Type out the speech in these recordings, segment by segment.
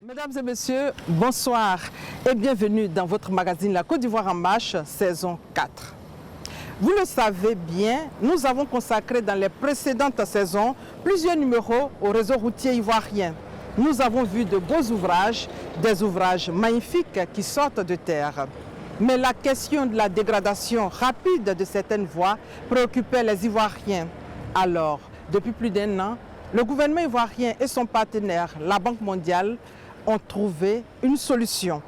Mesdames et messieurs, bonsoir et bienvenue dans votre magazine La Côte d'Ivoire en marche, saison 4. Vous le savez bien, nous avons consacré dans les précédentes saisons plusieurs numéros au réseau routier ivoirien. Nous avons vu de beaux ouvrages, des ouvrages magnifiques qui sortent de terre. Mais la question de la dégradation rapide de certaines voies préoccupait les Ivoiriens. Alors, depuis plus d'1 an, le gouvernement ivoirien et son partenaire, la Banque mondiale, ont trouvé une solution.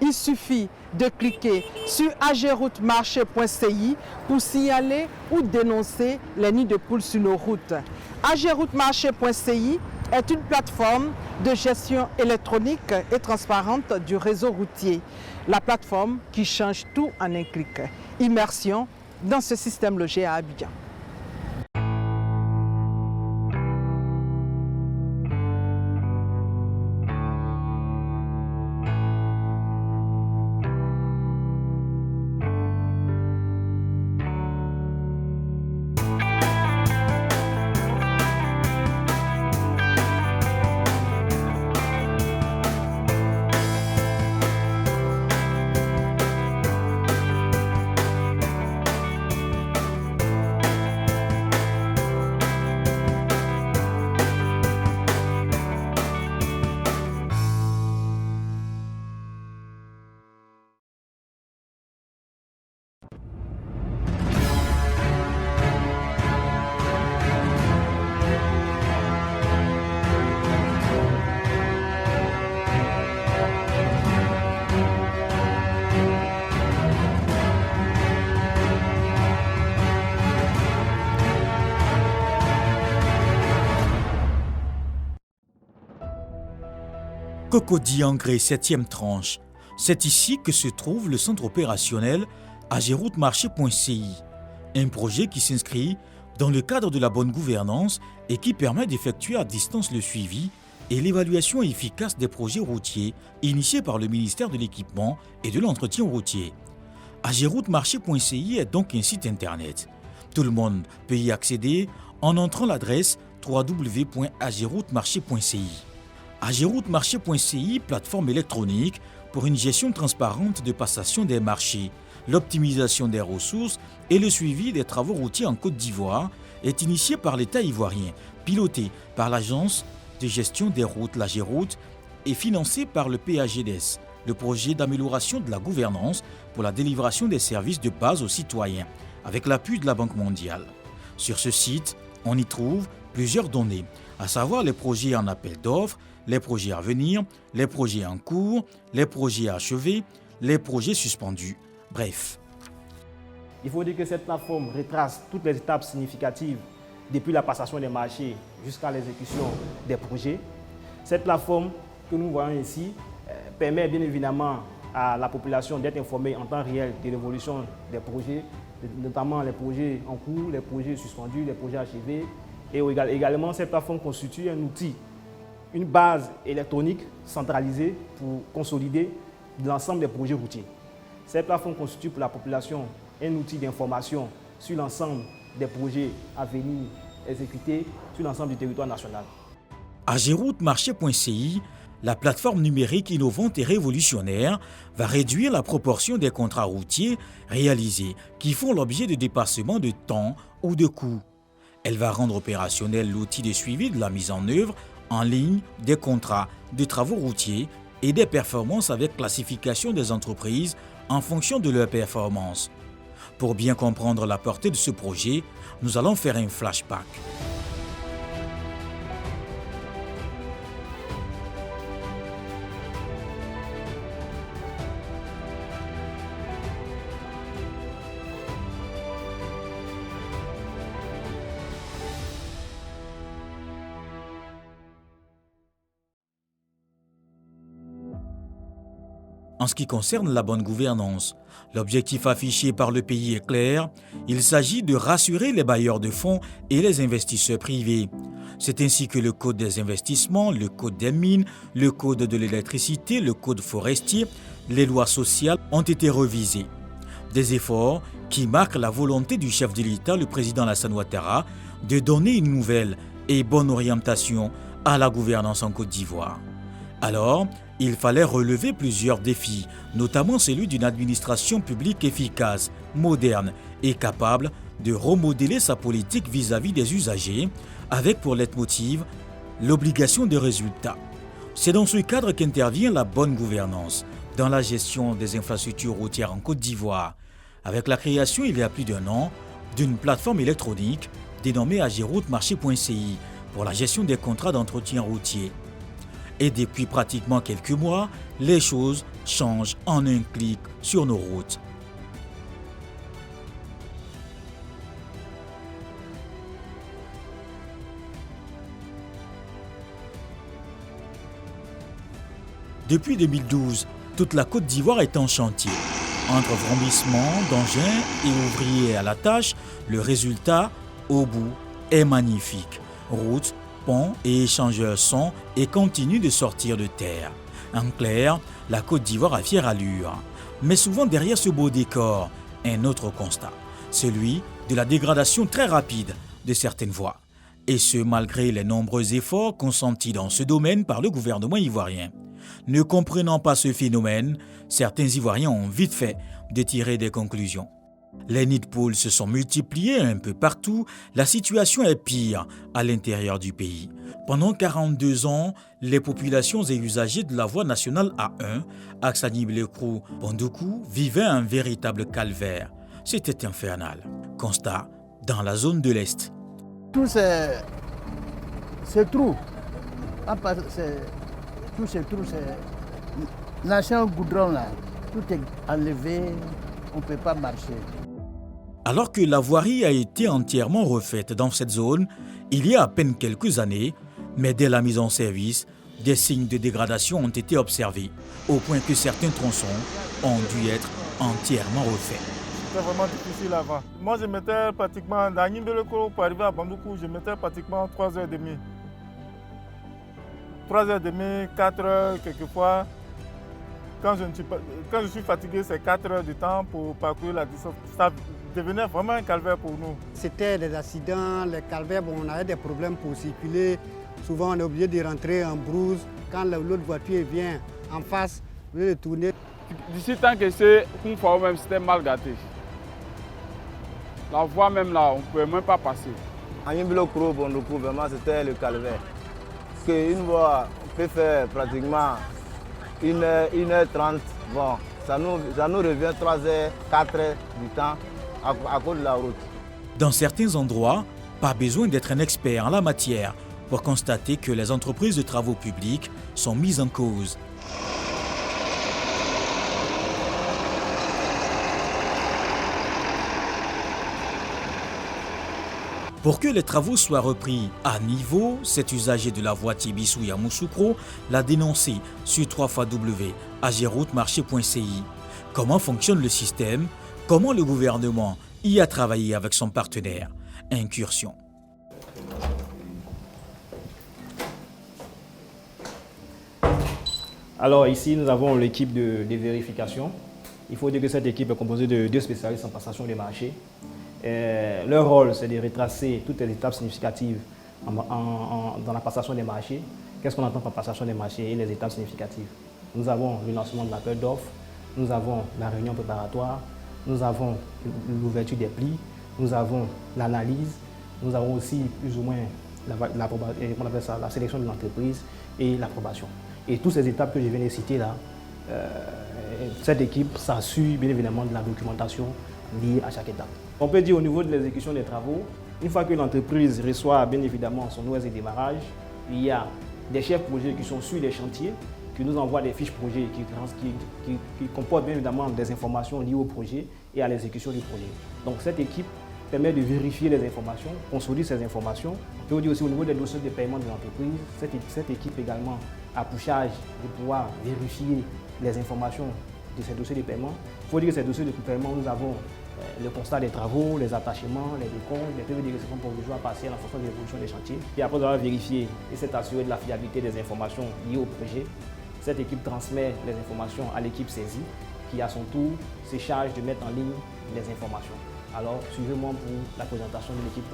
Il suffit de cliquer sur ageroutemarché.ci pour signaler ou dénoncer les nids de poules sur nos routes. ageroutemarché.ci est une plateforme de gestion électronique et transparente du réseau routier. La plateforme qui change tout en un clic. Immersion dans ce système logé à Abidjan. Cocody Engré, 7e tranche. C'est ici que se trouve le centre opérationnel ageroutemarché.ci, un projet qui s'inscrit dans le cadre de la bonne gouvernance et qui permet d'effectuer à distance le suivi et l'évaluation efficace des projets routiers initiés par le ministère de l'Équipement et de l'Entretien routier. ageroutemarché.ci est donc un site internet. Tout le monde peut y accéder en entrant l'adresse www.ageroutemarché.ci. ageroutemarché.ci, plateforme électronique pour une gestion transparente de passation des marchés, l'optimisation des ressources et le suivi des travaux routiers en Côte d'Ivoire, est initiée par l'État ivoirien, pilotée par l'Agence de gestion des routes, l'Ageroute, et financée par le PAGDS, le projet d'amélioration de la gouvernance pour la délivration des services de base aux citoyens, avec l'appui de la Banque mondiale. Sur ce site, on y trouve plusieurs données, à savoir les projets en appel d'offres, les projets à venir, les projets en cours, les projets achevés, les projets suspendus, bref. Il faut dire que cette plateforme retrace toutes les étapes significatives depuis la passation des marchés jusqu'à l'exécution des projets. Cette plateforme que nous voyons ici permet bien évidemment à la population d'être informée en temps réel de l'évolution des projets, notamment les projets en cours, les projets suspendus, les projets achevés. Et également, cette plateforme constitue un outil, une base électronique centralisée pour consolider l'ensemble des projets routiers. Cette plateforme constitue pour la population un outil d'information sur l'ensemble des projets à venir exécutés sur l'ensemble du territoire national. ageroutemarché.ci, la plateforme numérique innovante et révolutionnaire, va réduire la proportion des contrats routiers réalisés qui font l'objet de dépassements de temps ou de coûts. Elle va rendre opérationnel l'outil de suivi de la mise en œuvre en ligne des contrats de travaux routiers et des performances avec classification des entreprises en fonction de leurs performances. Pour bien comprendre la portée de ce projet, nous allons faire un flashback. En ce qui concerne la bonne gouvernance, l'objectif affiché par le pays est clair. Il s'agit de rassurer les bailleurs de fonds et les investisseurs privés. C'est ainsi que le Code des investissements, le Code des mines, le Code de l'électricité, le Code forestier, les lois sociales ont été revisés. Des efforts qui marquent la volonté du chef de l'État, le président Alassane Ouattara, de donner une nouvelle et bonne orientation à la gouvernance en Côte d'Ivoire. Alors, il fallait relever plusieurs défis, notamment celui d'une administration publique efficace, moderne et capable de remodeler sa politique vis-à-vis des usagers, avec pour leitmotiv l'obligation de résultat. C'est dans ce cadre qu'intervient la bonne gouvernance dans la gestion des infrastructures routières en Côte d'Ivoire, avec la création il y a plus d'1 an d'une plateforme électronique dénommée ageroute-marché.ci pour la gestion des contrats d'entretien routier. Et depuis pratiquement quelques mois, les choses changent en un clic sur nos routes. Depuis 2012, toute la Côte d'Ivoire est en chantier. Entre vrombissements, d'engins et ouvriers à la tâche, le résultat, au bout, est magnifique. Routes, ponts et échangeurs sont et continuent de sortir de terre. En clair, la Côte d'Ivoire a fière allure. Mais souvent derrière ce beau décor, un autre constat, celui de la dégradation très rapide de certaines voies. Et ce malgré les nombreux efforts consentis dans ce domaine par le gouvernement ivoirien. Ne comprenant pas ce phénomène, certains Ivoiriens ont vite fait de tirer des conclusions. Les nids de poules se sont multipliés un peu partout, la situation est pire à l'intérieur du pays. Pendant 42 ans, les populations et usagers de la voie nationale A1, Aksani-Blekrou-Bondoukou, vivaient un véritable calvaire. C'était infernal. Constat dans la zone de l'Est. Tous ces trous, tous ces trous, l'ancien goudron là, tout est enlevé, on ne peut pas marcher. Alors que la voirie a été entièrement refaite dans cette zone, il y a à peine quelques années, mais dès la mise en service, des signes de dégradation ont été observés, au point que certains tronçons ont dû être entièrement refaits. C'était vraiment difficile avant. Moi, je mettais pratiquement, dans Nimbeleko, pour arriver à Bondoukou, je mettais pratiquement 3h30. 3h30, 4h quelquefois. Quand je suis fatigué, c'est 4 heures de temps pour parcourir la distance. Ça devenait vraiment un calvaire pour nous. C'était des accidents, les calvaires, on avait des problèmes pour circuler. Souvent, on est obligé de rentrer en brousse. Quand l'autre voiture vient en face, on veut tourner. D'ici tant que c'est une fois même, c'était mal gâté. La voie même là, on ne pouvait même pas passer. À Nimbeleko, Bondoukou, vraiment c'était le calvaire. Parce qu'une voie, on peut faire pratiquement 1h30, bon, ça nous revient 3h, 4h du temps à cause de la route. Dans certains endroits, pas besoin d'être un expert en la matière pour constater que les entreprises de travaux publics sont mises en cause. Pour que les travaux soient repris à niveau, cet usager de la voie Tibissou Yamoussoukro l'a dénoncé sur www.ageroute-marché.ci. Comment fonctionne le système? Comment le gouvernement y a travaillé avec son partenaire? Incursion. Alors ici, nous avons l'équipe de vérification. Il faut dire que cette équipe est composée de 2 spécialistes en passation des marchés. Leur rôle, c'est de retracer toutes les étapes significatives dans la passation des marchés. Qu'est-ce qu'on entend par passation des marchés et les étapes significatives? Nous avons le lancement de l'appel d'offres, nous avons la réunion préparatoire, nous avons l'ouverture des plis, nous avons l'analyse, nous avons aussi plus ou moins la sélection de l'entreprise et l'approbation. Et toutes ces étapes que je viens de citer là, cette équipe s'assure bien évidemment de la documentation liée à chaque étape. On peut dire au niveau de l'exécution des travaux, une fois que l'entreprise reçoit bien évidemment son OS de démarrage, il y a des chefs projets qui sont sur les chantiers, qui nous envoient des fiches projets qui comportent bien évidemment des informations liées au projet et à l'exécution du projet. Donc cette équipe permet de vérifier les informations, consolider ces informations. On peut dire aussi au niveau des dossiers de paiement de l'entreprise, cette équipe également a pour charge de pouvoir vérifier les informations de ces dossiers de paiement. Il faut dire que ces dossiers de paiement, nous avons le constat des travaux, les attachements, les décomptes, les PV de réception provisoire partielle en fonction de l'évolution des chantiers. Et après avoir vérifié et s'est assuré de la fiabilité des informations liées au projet, cette équipe transmet les informations à l'équipe saisie qui, à son tour, se charge de mettre en ligne les informations. Alors, suivez-moi pour la présentation de l'équipe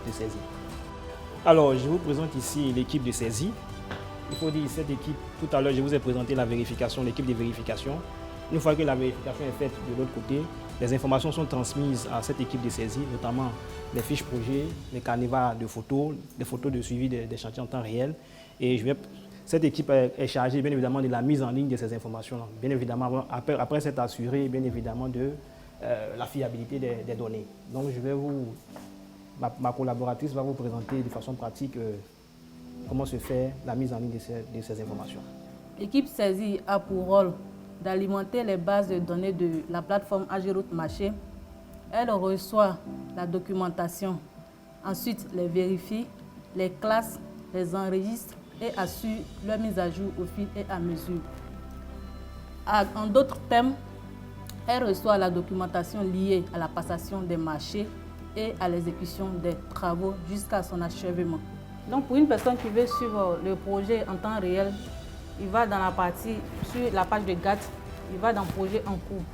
de saisie. Alors, je vous présente ici l'équipe de saisie. il faut dire cette équipe, tout à l'heure je vous ai présenté la vérification, l'équipe de vérification. Une fois que la vérification est faite de l'autre côté, les informations sont transmises à cette équipe de saisie, notamment les fiches projets, les canevas de photos, les photos de suivi des chantiers en temps réel. Et cette équipe est chargée bien évidemment de la mise en ligne de ces informations-là. Bien évidemment, après s'être assurée bien évidemment de la fiabilité des données. Donc ma collaboratrice va vous présenter de façon pratique comment se fait la mise en ligne de ces informations. L'équipe saisie a pour rôle d'alimenter les bases de données de la plateforme Ageroute Marché. Elle reçoit la documentation, ensuite les vérifie, les classe, les enregistre et assure leur mise à jour au fil et à mesure. En d'autres termes, elle reçoit la documentation liée à la passation des marchés et à l'exécution des travaux jusqu'à son achèvement. Donc pour une personne qui veut suivre le projet en temps réel, il va dans la partie, sur la page de GAT, il va dans projet en cours.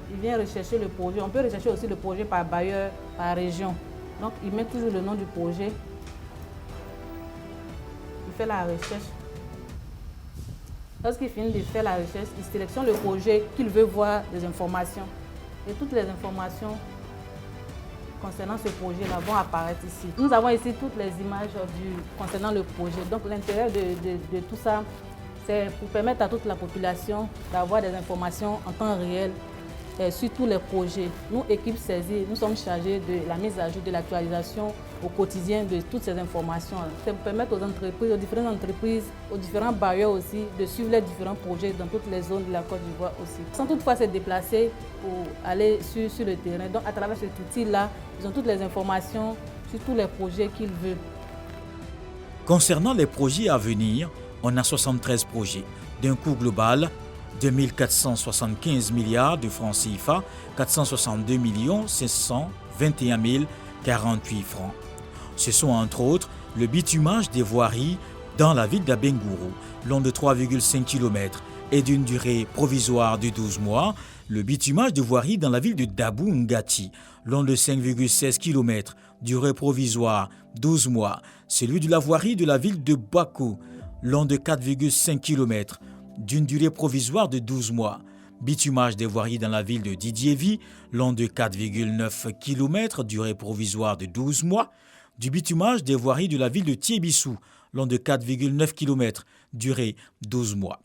Il vient rechercher le projet. On peut rechercher aussi le projet par bailleur, par région. Donc il met toujours le nom du projet. Il fait la recherche. Lorsqu'il finit de faire la recherche, il sélectionne le projet qu'il veut voir des informations. Et toutes les informations concernant ce projet-là vont apparaître ici. Nous avons ici toutes les images concernant le projet. Donc l'intérêt de tout ça, c'est pour permettre à toute la population d'avoir des informations en temps réel sur tous les projets. Nous, équipe saisie, nous sommes chargés de la mise à jour, de l'actualisation au quotidien de toutes ces informations. C'est pour permettre aux entreprises, aux différentes entreprises, aux différents bailleurs aussi, de suivre les différents projets dans toutes les zones de la Côte d'Ivoire aussi. Sans toutefois se déplacer pour aller sur le terrain. Donc à travers cet outil-là, ils ont toutes les informations sur tous les projets qu'ils veulent. Concernant les projets à venir, on a 73 projets d'un coût global de 2475 milliards de francs CFA, 462 521 048 francs. Ce sont entre autres le bitumage des voiries dans la ville d'Abengourou, long de 3,5 km et d'une durée provisoire de 12 mois, le bitumage de voiries dans la ville de Dabou Ngati, long de 5,16 km, durée provisoire 12 mois, celui de la voirie de la ville de Bako, long de 4,5 km, d'une durée provisoire de 12 mois. Bitumage des voiries dans la ville de Didievi, long de 4,9 km, durée provisoire de 12 mois. Du bitumage des voiries de la ville de Tiébissou, long de 4,9 km, durée 12 mois.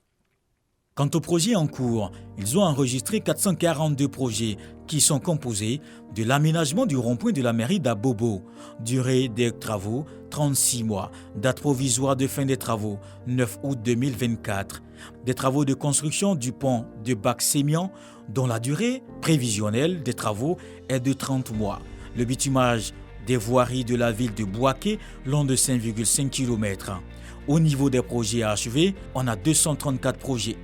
Quant aux projets en cours, ils ont enregistré 442 projets qui sont composés de l'aménagement du rond-point de la mairie d'Abobo, durée des travaux 36 mois, date provisoire de fin des travaux 9 août 2024, des travaux de construction du pont de Bac-Sémian dont la durée prévisionnelle des travaux est de 30 mois, le bitumage des voiries de la ville de Bouaké, long de 5,5 km. Au niveau des projets achevés, on a 234 projets.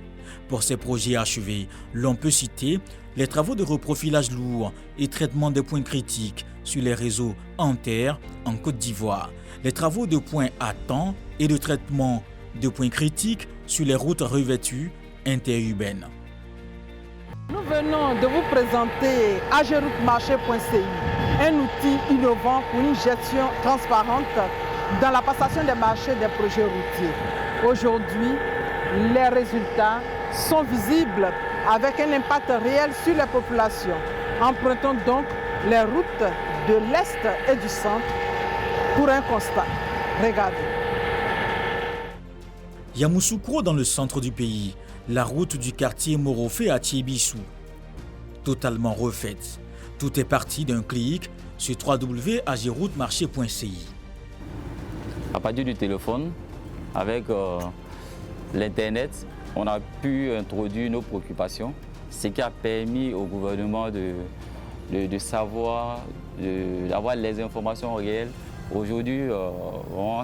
Pour ces projets achevés, l'on peut citer les travaux de reprofilage lourd et traitement des points critiques sur les réseaux en terre en Côte d'Ivoire, les travaux de points à temps et de traitement de points critiques sur les routes revêtues interurbaines. Nous venons de vous présenter ageroutemarché.ci, un outil innovant pour une gestion transparente dans la passation des marchés des projets routiers. Aujourd'hui, les résultats sont visibles avec un impact réel sur les populations. Empruntons donc les routes de l'Est et du Centre pour un constat. Regardez. Yamoussoukro dans le centre du pays, la route du quartier Morofé à Tiébissou, totalement refaite. Tout est parti d'un clic sur www.ageroutemarché.ci. À partir du téléphone, avec l'Internet, on a pu introduire nos préoccupations, ce qui a permis au gouvernement de savoir, d'avoir les informations réelles. Aujourd'hui,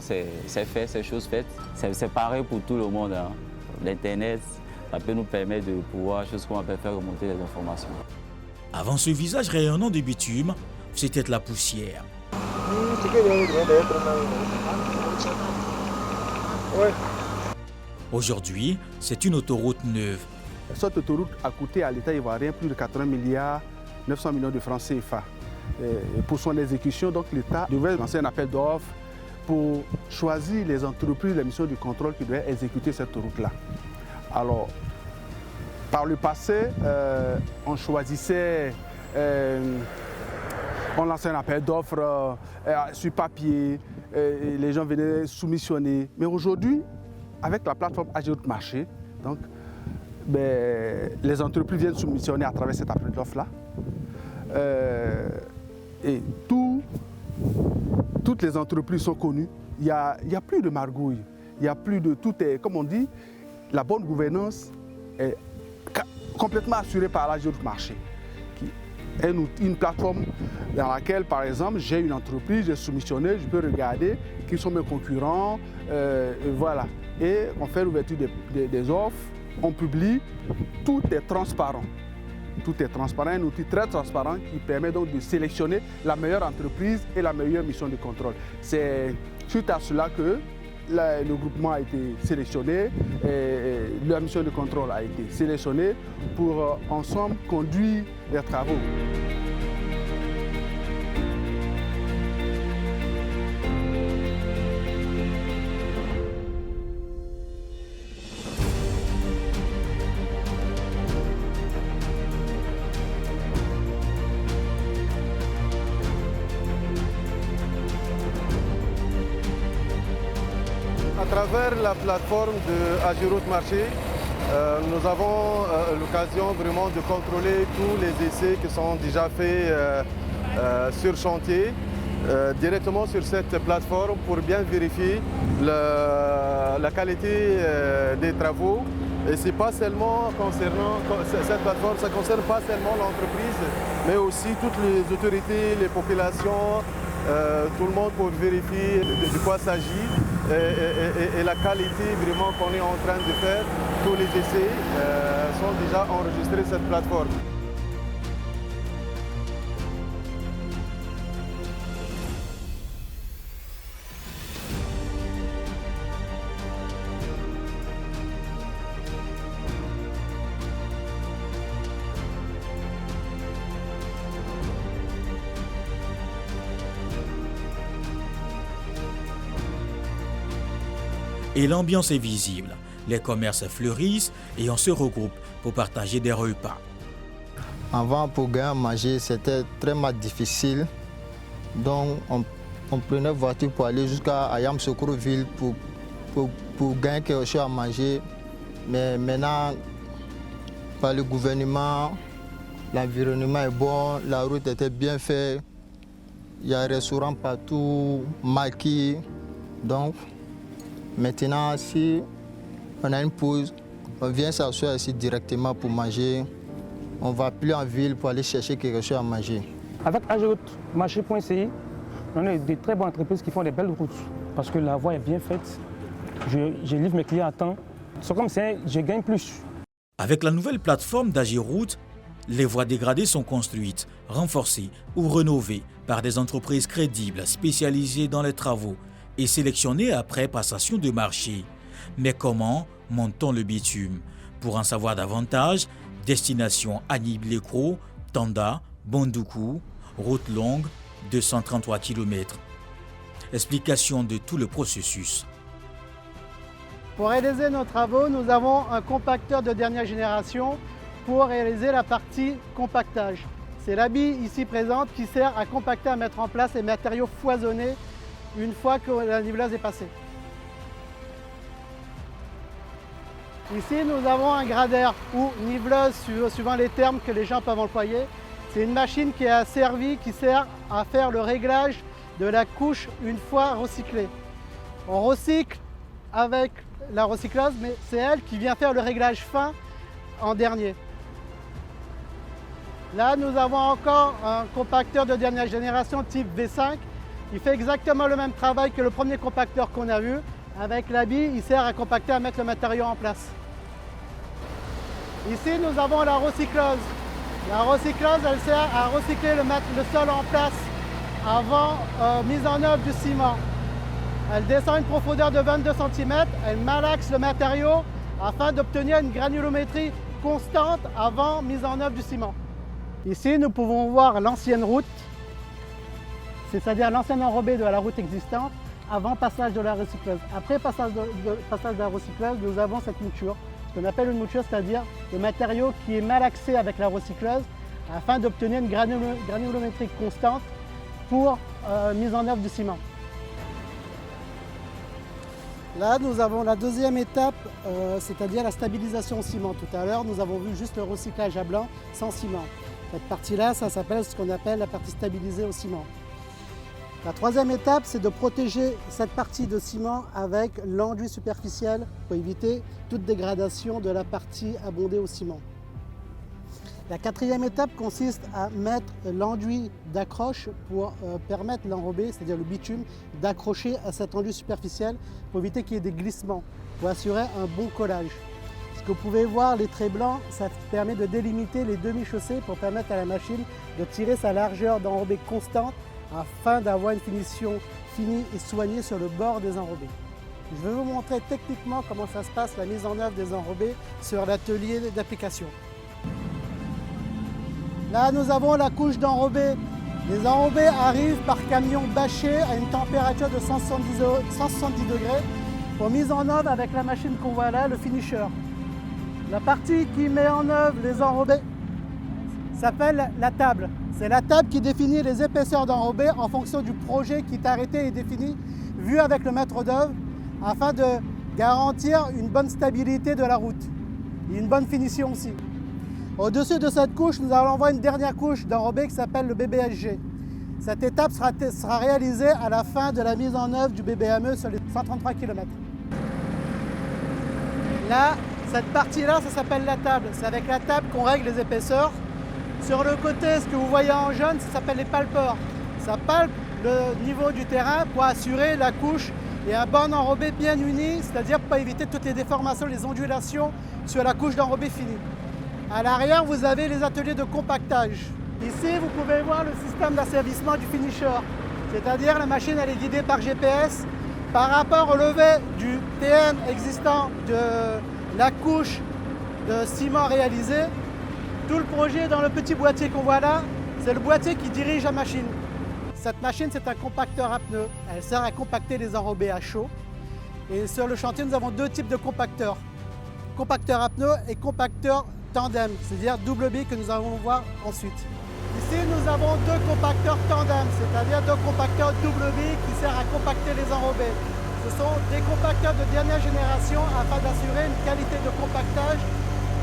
c'est fait, c'est chose faite. C'est pareil pour tout le monde. Hein. L'Internet, ça peut nous permettre de pouvoir, chose qu'on peut faire remonter les informations. Avant ce visage rayonnant de bitume, c'était la poussière. Aujourd'hui, c'est une autoroute neuve. Cette autoroute a coûté à l'État ivoirien plus de 80 milliards 900 millions de francs CFA. Et pour son exécution, donc l'État devait lancer un appel d'offres pour choisir les entreprises, les missions du contrôle qui devaient exécuter cette route-là. Alors, par le passé, on choisissait, on lançait un appel d'offres sur papier, et les gens venaient soumissionner. Mais aujourd'hui, avec la plateforme Agiroute Marché, donc, les entreprises viennent soumissionner à travers cet appel d'offres-là. Et toutes les entreprises sont connues. Il n'y a plus de margouille. Il y a plus de tout est, comme on dit, la bonne gouvernance est complètement assurée par Agiroute Marché, qui est une plateforme dans laquelle, par exemple, j'ai une entreprise, j'ai soumissionné, je peux regarder qui sont mes concurrents, voilà. Et on fait l'ouverture des offres, on publie, tout est transparent. Tout est transparent, un outil très transparent qui permet donc de sélectionner la meilleure entreprise et la meilleure mission de contrôle. C'est suite à cela que le groupement a été sélectionné et la mission de contrôle a été sélectionnée pour ensemble conduire les travaux. À travers la plateforme de Agiroute Marché, nous avons l'occasion vraiment de contrôler tous les essais qui sont déjà faits sur chantier, directement sur cette plateforme pour bien vérifier la qualité des travaux. Et c'est pas seulement concernant cette plateforme, ça ne concerne pas seulement l'entreprise, mais aussi toutes les autorités, les populations, tout le monde pour vérifier de quoi il s'agit et la qualité vraiment qu'on est en train de faire. Tous les essais sont déjà enregistrés sur cette plateforme. Et l'ambiance est visible. Les commerces fleurissent et on se regroupe pour partager des repas. Avant, pour gagner à manger, c'était très difficile. Donc, on prenait voiture pour aller jusqu'à Ayam Sokoro-Ville pour gagner quelque chose à manger. Mais maintenant, par le gouvernement, l'environnement est bon, la route était bien faite. Il y a un restaurant partout, marqué. Donc, maintenant, si on a une pause, on vient s'asseoir ici directement pour manger. On ne va plus en ville pour aller chercher quelque chose à manger. Avec Agiroute Marché.ci, on a de très bonnes entreprises qui font des belles routes parce que la voie est bien faite. Je livre mes clients à temps. C'est comme ça, je gagne plus. Avec la nouvelle plateforme d'Agiroute, les voies dégradées sont construites, renforcées ou rénovées par des entreprises crédibles spécialisées dans les travaux et sélectionné après passation de marché. Mais comment monte-t-on le bitume? Pour en savoir davantage, destination Agny-Blécro, Tanda, Bondoukou, route longue, 233 km. Explication de tout le processus. Pour réaliser nos travaux, nous avons un compacteur de dernière génération pour réaliser la partie compactage. C'est la bille ici présente qui sert à compacter, à mettre en place les matériaux foisonnés une fois que la niveleuse est passée. Ici, nous avons un gradeur ou niveleuse, suivant les termes que les gens peuvent employer. C'est une machine qui est asservie, qui sert à faire le réglage de la couche une fois recyclée. On recycle avec la recycleuse, mais c'est elle qui vient faire le réglage fin en dernier. Là, nous avons encore un compacteur de dernière génération type V5. Il fait exactement le même travail que le premier compacteur qu'on a vu. Avec la bille, il sert à compacter, à mettre le matériau en place. Ici, nous avons la recycleuse. La recycleuse, elle sert à recycler le sol en place avant mise en œuvre du ciment. Elle descend une profondeur de 22 cm, elle malaxe le matériau afin d'obtenir une granulométrie constante avant mise en œuvre du ciment. Ici, nous pouvons voir l'ancienne route, c'est-à-dire l'ancienne enrobée de la route existante, avant passage de la recycleuse. Après passage de la recycleuse, nous avons cette mouture, ce qu'on appelle une mouture, c'est-à-dire le matériau qui est malaxé avec la recycleuse afin d'obtenir une granulométrie constante pour mise en œuvre du ciment. Là, nous avons la deuxième étape, c'est-à-dire la stabilisation au ciment. Tout à l'heure, nous avons vu juste le recyclage à blanc sans ciment. Cette partie-là, ça s'appelle ce qu'on appelle la partie stabilisée au ciment. La troisième étape, c'est de protéger cette partie de ciment avec l'enduit superficiel pour éviter toute dégradation de la partie abondée au ciment. La quatrième étape consiste à mettre l'enduit d'accroche pour permettre l'enrobé, c'est-à-dire le bitume, d'accrocher à cet enduit superficiel pour éviter qu'il y ait des glissements, pour assurer un bon collage. Ce que vous pouvez voir, les traits blancs, ça permet de délimiter les demi-chaussées pour permettre à la machine de tirer sa largeur d'enrobé constante afin d'avoir une finition finie et soignée sur le bord des enrobés. Je vais vous montrer techniquement comment ça se passe, la mise en œuvre des enrobés sur l'atelier d'application. Là, nous avons la couche d'enrobé. Les enrobés arrivent par camion bâché à une température de 170 degrés pour mise en œuvre avec la machine qu'on voit là, le finisher. La partie qui met en œuvre les enrobés s'appelle la table. C'est la table qui définit les épaisseurs d'enrobé en fonction du projet qui est arrêté et défini, vu avec le maître d'œuvre, afin de garantir une bonne stabilité de la route et une bonne finition aussi. Au-dessus de cette couche, nous allons voir une dernière couche d'enrobé qui s'appelle le BBSG. Cette étape sera réalisée à la fin de la mise en œuvre du BBME sur les 133 km. Là, cette partie-là, ça s'appelle la table. C'est avec la table qu'on règle les épaisseurs. Sur le côté, ce que vous voyez en jaune, ça s'appelle les palpeurs. Ça palpe le niveau du terrain pour assurer la couche et un bon enrobé bien uni, c'est-à-dire pour éviter toutes les déformations, les ondulations sur la couche d'enrobé finie. À l'arrière, vous avez les ateliers de compactage. Ici, vous pouvez voir le système d'asservissement du finisher, c'est-à-dire la machine elle est guidée par GPS par rapport au levé du TM existant de la couche de ciment réalisée. Tout le projet dans le petit boîtier qu'on voit là, c'est le boîtier qui dirige la machine. Cette machine, c'est un compacteur à pneus. Elle sert à compacter les enrobés à chaud. Et sur le chantier, nous avons deux types de compacteurs. Compacteur à pneus et compacteur tandem, c'est-à-dire double B que nous allons voir ensuite. Ici, nous avons deux compacteurs tandem, c'est-à-dire deux compacteurs double B qui servent à compacter les enrobés. Ce sont des compacteurs de dernière génération afin d'assurer une qualité de compactage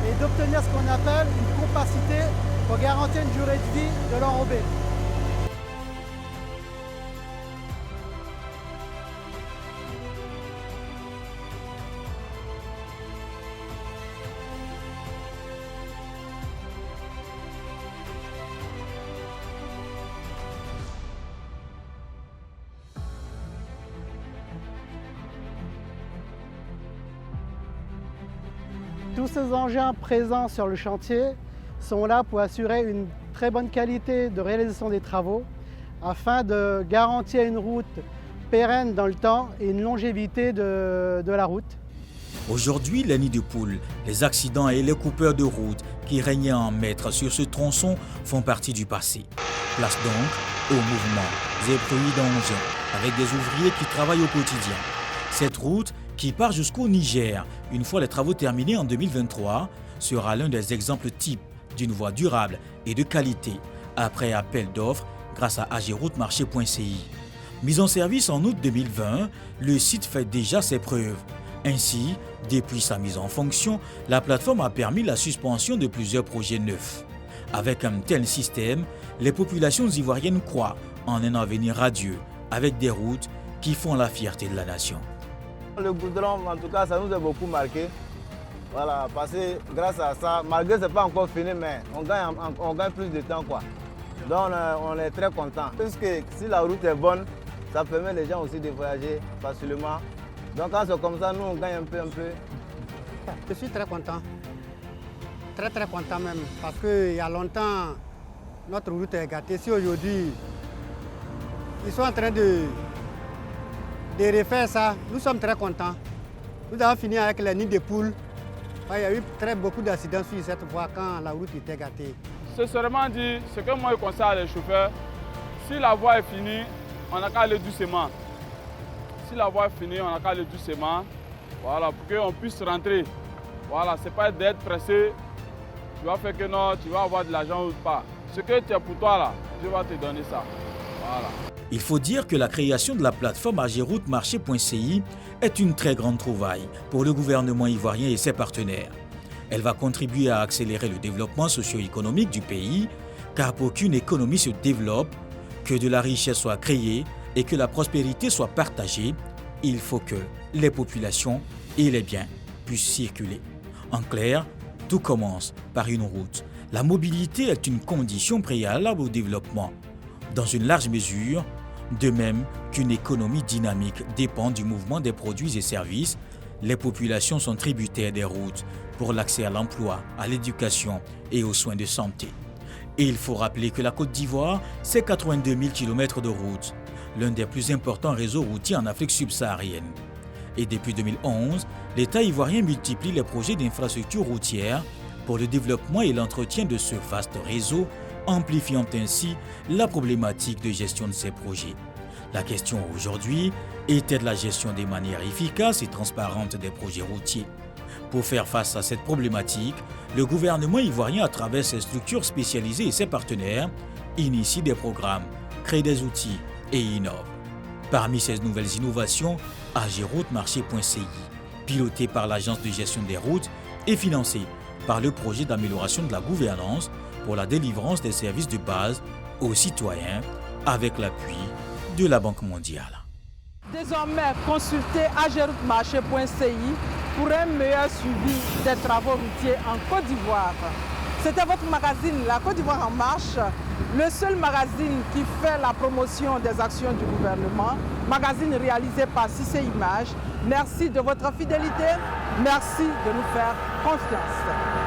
et d'obtenir ce qu'on appelle une compacité pour garantir une durée de vie de l'enrobé. Tous ces engins présents sur le chantier sont là pour assurer une très bonne qualité de réalisation des travaux afin de garantir une route pérenne dans le temps et une longévité de la route. Aujourd'hui, les nids de poules, les accidents et les coupeurs de route qui régnaient en maître sur ce tronçon font partie du passé. Place donc au mouvement des bruits d'engins avec des ouvriers qui travaillent au quotidien. Cette route qui part jusqu'au Niger, une fois les travaux terminés en 2023, sera l'un des exemples types d'une voie durable et de qualité, après appel d'offres grâce à ageroute-marché.ci. Mis en service en août 2020, le site fait déjà ses preuves. Ainsi, depuis sa mise en fonction, la plateforme a permis la suspension de plusieurs projets neufs. Avec un tel système, les populations ivoiriennes croient en un avenir radieux, avec des routes qui font la fierté de la nation. Le goudron, en tout cas, ça nous a beaucoup marqué. Voilà, parce que grâce à ça, malgré que ce n'est pas encore fini, mais on gagne plus de temps, quoi. Donc on est très content. Parce que si la route est bonne, ça permet les gens aussi de voyager facilement. Donc quand c'est comme ça, nous on gagne un peu. Je suis très content. Très content même. Parce qu'il y a longtemps, notre route est gâtée. Si aujourd'hui, ils sont en train de refaire ça, nous sommes très contents. Nous avons fini avec les nids de poules. Il y a eu beaucoup d'accidents sur cette voie quand la route était gâtée. C'est seulement dit, ce que moi je conseille à les chauffeurs, si la voie est finie, on n'a qu'à aller doucement. si la voie est finie, on n'a qu'à le doucement, voilà, pour qu'on puisse rentrer. Voilà, c'est pas d'être pressé, tu vas faire que non, tu vas avoir de l'argent ou pas. Ce que tu as pour toi là, Dieu va te donner ça. Voilà. Il faut dire que la création de la plateforme ageroute-marché.ci est une très grande trouvaille pour le gouvernement ivoirien et ses partenaires. Elle va contribuer à accélérer le développement socio-économique du pays, car pour qu'une économie se développe, que de la richesse soit créée et que la prospérité soit partagée, il faut que les populations et les biens puissent circuler. En clair, tout commence par une route. La mobilité est une condition préalable au développement. Dans une large mesure, de même qu'une économie dynamique dépend du mouvement des produits et services, les populations sont tributaires des routes pour l'accès à l'emploi, à l'éducation et aux soins de santé. Et il faut rappeler que la Côte d'Ivoire, c'est 82 000 km de routes, l'un des plus importants réseaux routiers en Afrique subsaharienne. Et depuis 2011, l'État ivoirien multiplie les projets d'infrastructures routières pour le développement et l'entretien de ce vaste réseau, amplifiant ainsi la problématique de gestion de ces projets. La question aujourd'hui était de la gestion de manière efficace et transparente des projets routiers. Pour faire face à cette problématique, le gouvernement ivoirien, à travers ses structures spécialisées et ses partenaires, initie des programmes, crée des outils et innove. Parmi ces nouvelles innovations, ageroute-marché.ci, piloté par l'Agence de gestion des routes et financé par le projet d'amélioration de la gouvernance pour la délivrance des services de base aux citoyens avec l'appui de la Banque mondiale. Désormais, consultez ageroute-marché.ci pour un meilleur suivi des travaux routiers en Côte d'Ivoire. C'était votre magazine La Côte d'Ivoire en marche, le seul magazine qui fait la promotion des actions du gouvernement, magazine réalisé par Cissé Images. Merci de votre fidélité, merci de nous faire confiance.